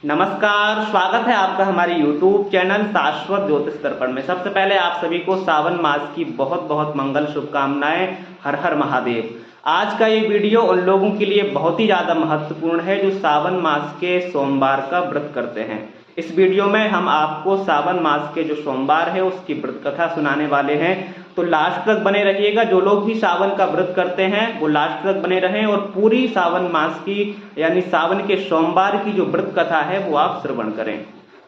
नमस्कार, स्वागत है आपका हमारे YouTube चैनल शाश्वत ज्योतिष दर्पण में। सबसे पहले आप सभी को सावन मास की बहुत बहुत मंगल शुभकामनाएं। हर हर महादेव। आज का ये वीडियो उन लोगों के लिए बहुत ही ज़्यादा महत्वपूर्ण है जो सावन मास के सोमवार का व्रत करते हैं। इस वीडियो में हम आपको सावन मास के जो सोमवार है उसकी व्रत कथा सुनाने वाले हैं, तो लास्ट तक बने रहिएगा। जो लोग भी सावन का व्रत करते हैं वो लास्ट तक बने रहें और पूरी सावन मास की यानी सावन के सोमवार की जो व्रत कथा है वो आप श्रवण करें।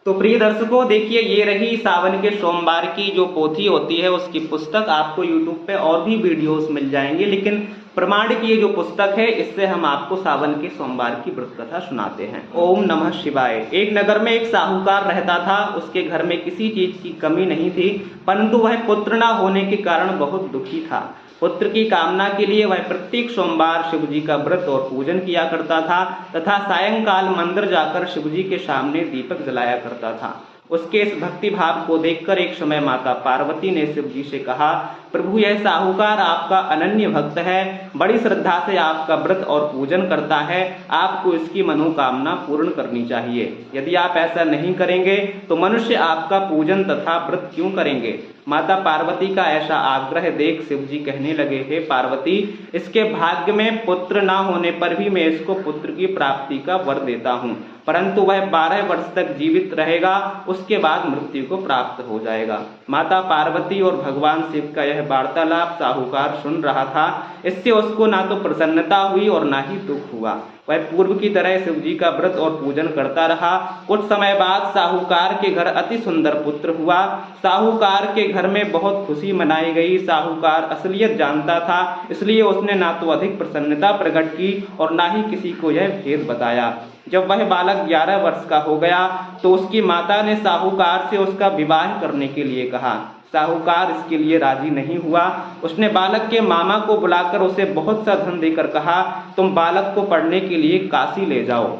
तो प्रिय दर्शकों, देखिए ये रही सावन के सोमवार की जो पोथी होती है उसकी पुस्तक। आपको YouTube पे और भी वीडियोस मिल जाएंगे, लेकिन प्रमाण की ये जो पुस्तक है इससे हम आपको सावन के सोमवार की व्रत कथा सुनाते हैं। ओम नमः शिवाय। एक नगर में एक साहूकार रहता था। उसके घर में किसी चीज की कमी नहीं थी, परंतु वह पुत्र न होने के कारण बहुत दुखी था। पुत्र की कामना के लिए वह प्रत्येक सोमवार शिव जी का व्रत और पूजन किया करता था तथा सायंकाल मंदिर जाकर शिव जी के सामने दीपक जलाया करता था। उसके इस भक्ति भाव को देखकर एक समय माता पार्वती ने शिव जी से कहा, प्रभु यह साहूकार आपका अनन्य भक्त है, बड़ी श्रद्धा से आपका व्रत और पूजन करता है, आपको इसकी मनोकामना पूर्ण करनी चाहिए। यदि आप ऐसा नहीं करेंगे तो मनुष्य आपका पूजन तथा व्रत क्यों करेंगे। माता पार्वती का ऐसा आग्रह देख शिव जी कहने लगे, हे पार्वती, इसके भाग्य में पुत्र न होने पर भी मैं इसको पुत्र की प्राप्ति का वर देता हूँ, परंतु वह 12 वर्ष तक जीवित रहेगा, उसके बाद मृत्यु को प्राप्त हो जाएगा। माता पार्वती और भगवान शिव का यह वार्तालाप साहूकार सुन रहा था। इससे उसको ना तो प्रसन्नता हुई और ना ही दुख हुआ। वह पूर्व की तरह शिव जी का व्रत और पूजन करता रहा। कुछ समय बाद साहूकार के घर अति सुंदर पुत्र हुआ। साहूकार के घर में बहुत खुशी मनाई गई। साहूकार असलियत जानता था, इसलिए उसने ना तो अधिक प्रसन्नता प्रकट की और ना ही किसी को यह भेद बताया। जब वह बालक 11 वर्ष का हो गया तो उसकी माता ने साहूकार से उसका विवाह करने के लिए कहा। साहूकार इसके लिए राजी नहीं हुआ। उसने बालक के मामा को बुलाकर उसे बहुत सा धन देकर कहा, तुम बालक को पढ़ने के लिए काशी ले जाओ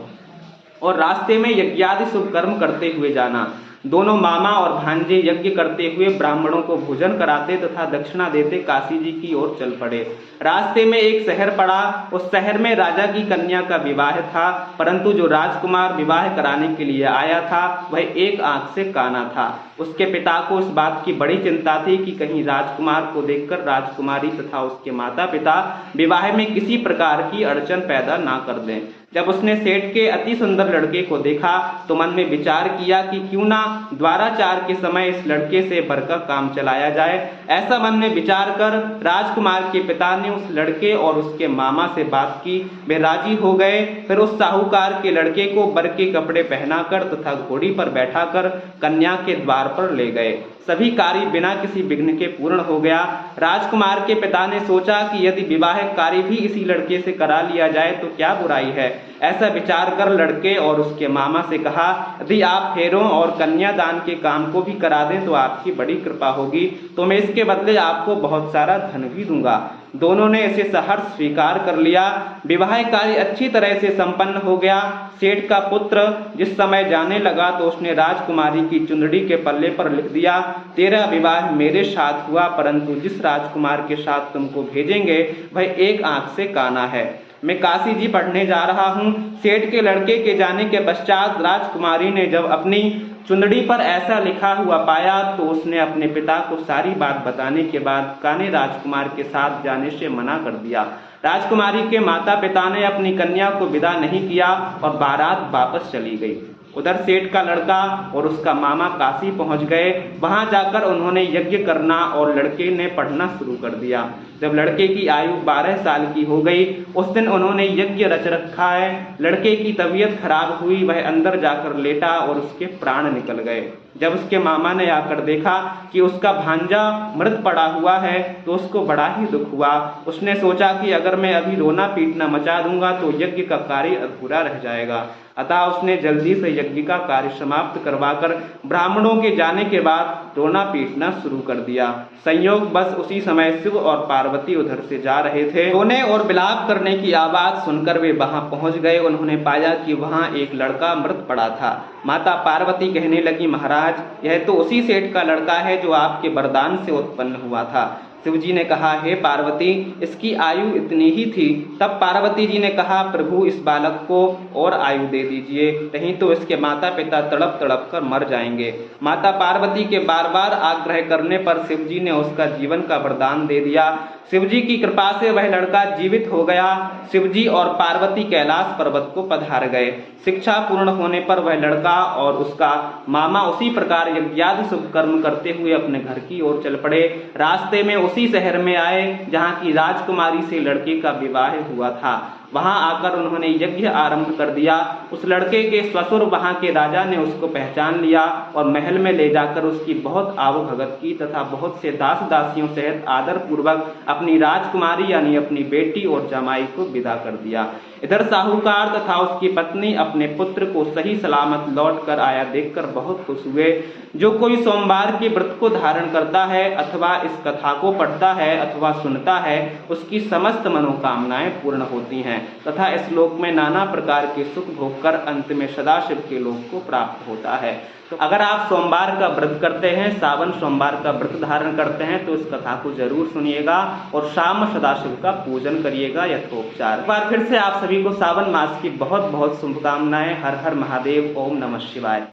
और रास्ते में यज्ञादि शुभ कर्म करते हुए जाना। दोनों मामा और भांजे यज्ञ करते हुए ब्राह्मणों को भोजन कराते तथा दक्षिणा देते काशी जी की ओर चल पड़े। रास्ते में एक शहर पड़ा। उस शहर में राजा की कन्या का विवाह था, परंतु जो राजकुमार विवाह कराने के लिए आया था वह एक आंख से काना था। उसके पिता को इस बात की बड़ी चिंता थी कि कहीं राजकुमार को देखकर राजकुमारी तथा उसके माता पिता विवाह में किसी प्रकार की अड़चन पैदा ना कर दें। जब उसने सेठ के अति सुंदर लड़के को देखा तो मन में विचार किया कि क्यों ना द्वाराचार के समय इस लड़के से बढ़कर काम चलाया जाए। ऐसा मन में विचार कर राजकुमार के पिता ने उस लड़के और उसके मामा से बात की। वे राजी हो गए। फिर उस साहूकार के लड़के को वर के कपड़े पहनाकर तथा घोड़ी पर बैठाकर कन्या के द्वार पर ले गए। सभी कार्य बिना किसी विघ्न के पूर्ण हो गया। राजकुमार के पिता ने सोचा कि यदि विवाह कार्य भी इसी लड़के से करा लिया जाए तो क्या बुराई है। ऐसा विचार कर लड़के और उसके मामा से कहा, यदि आप फेरों और कन्यादान के काम को भी करा दें तो आपकी बड़ी कृपा होगी, तो मैं इसके बदले आपको बहुत सारा धन भी दूंगा। दोनों ने इसे सहर्ष स्वीकार कर लिया। विवाह कार्य अच्छी तरह से संपन्न हो गया। सेठ का पुत्र जिस समय जाने लगा तो उसने राजकुमारी की चुंदड़ी के पल्ले पर लिख दिया, तेरा विवाह मेरे साथ हुआ, परंतु जिस राजकुमार के साथ तुमको भेजेंगे वह एक आंख से काना है। मैं काशी जी पढ़ने जा रहा हूँ। सेठ के लड़के के जाने के पश्चात राजकुमारी ने जब अपनी चुंदड़ी पर ऐसा लिखा हुआ पाया तो उसने अपने पिता को सारी बात बताने के बाद काने राजकुमार के साथ जाने से मना कर दिया। राजकुमारी के माता पिता ने अपनी कन्या को विदा नहीं किया और बारात वापस चली गई। उधर सेठ का लड़का और उसका मामा काशी पहुंच गए। वहां जाकर उन्होंने यज्ञ करना और लड़के ने पढ़ना शुरू कर दिया। जब लड़के की आयु 12 साल की हो गई उस दिन उन्होंने यज्ञ रच रखा है। लड़के की तबीयत खराब हुई, वह अंदर जाकर लेटा और उसके प्राण निकल गए। जब उसके मामा ने आकर देखा कि उसका भांजा मृत पड़ा हुआ है तो उसको बड़ा ही दुख हुआ। उसने सोचा कि अगर मैं अभी रोना पीटना मचा दूंगा तो यज्ञ का कार्य अधूरा रह जाएगा। अतः उसने जल्दी से यज्ञ का कार्य समाप्त करवाकर ब्राह्मणों के जाने के बाद रोना पीटना शुरू कर दिया। संयोग बस उसी समय शिव और पार्वती उधर से जा रहे थे। रोने और विलाप करने की आवाज सुनकर वे वहां पहुंच गए। उन्होंने पाया कि वहां एक लड़का मृत पड़ा था। माता पार्वती कहने लगी, महाराज यह तो उसी सेठ का लड़का है जो आपके वरदान से उत्पन्न हुआ था। शिव जी ने कहा, हे पार्वती, इसकी आयु इतनी ही थी। तब पार्वती जी ने कहा, प्रभु इस बालक को और आयु दे दीजिए, नहीं तो इसके माता पिता तड़प तड़प कर मर जाएंगे। माता पार्वती के बार बार आग्रह करने पर शिव जी ने उसका जीवन का वरदान दे दिया। शिव जी की कृपा से वह लड़का जीवित हो गया। शिव जी और पार्वती कैलाश पर्वत को पधार गए। शिक्षा पूर्ण होने पर वह लड़का और उसका मामा उसी प्रकार यज्ञादि शुभ कर्म करते हुए अपने घर की ओर चल पड़े। रास्ते में उसी शहर में आए जहाँ की राजकुमारी से लड़के का विवाह हुआ था। वहां आकर उन्होंने यज्ञ आरंभ कर दिया। उस लड़के के ससुर वहां के राजा ने उसको पहचान लिया और महल में ले जाकर उसकी बहुत आवभगत की तथा बहुत से दास दासियों सहित आदर पूर्वक अपनी राजकुमारी यानी अपनी बेटी और जमाई को विदा कर दिया। इधर साहूकार तथा उसकी पत्नी अपने पुत्र को सही सलामत लौट कर आया देखकर बहुत खुश हुए। जो कोई सोमवार के व्रत को धारण करता है अथवा इस कथा को पढ़ता है अथवा सुनता है, उसकी समस्त मनोकामनाएं पूर्ण होती हैं तथा इस लोक में नाना प्रकार के सुख भोग कर अंत में सदाशिव के लोक को प्राप्त होता है। तो अगर आप सोमवार का व्रत करते हैं, सावन सोमवार का व्रत धारण करते हैं, तो इस कथा को जरूर सुनिएगा और शाम सदाशिव का पूजन करिएगा यथोपचार। एक बार फिर से आप सभी को सावन मास की बहुत बहुत शुभकामनाएं। हर हर महादेव। ओम नमः शिवाय।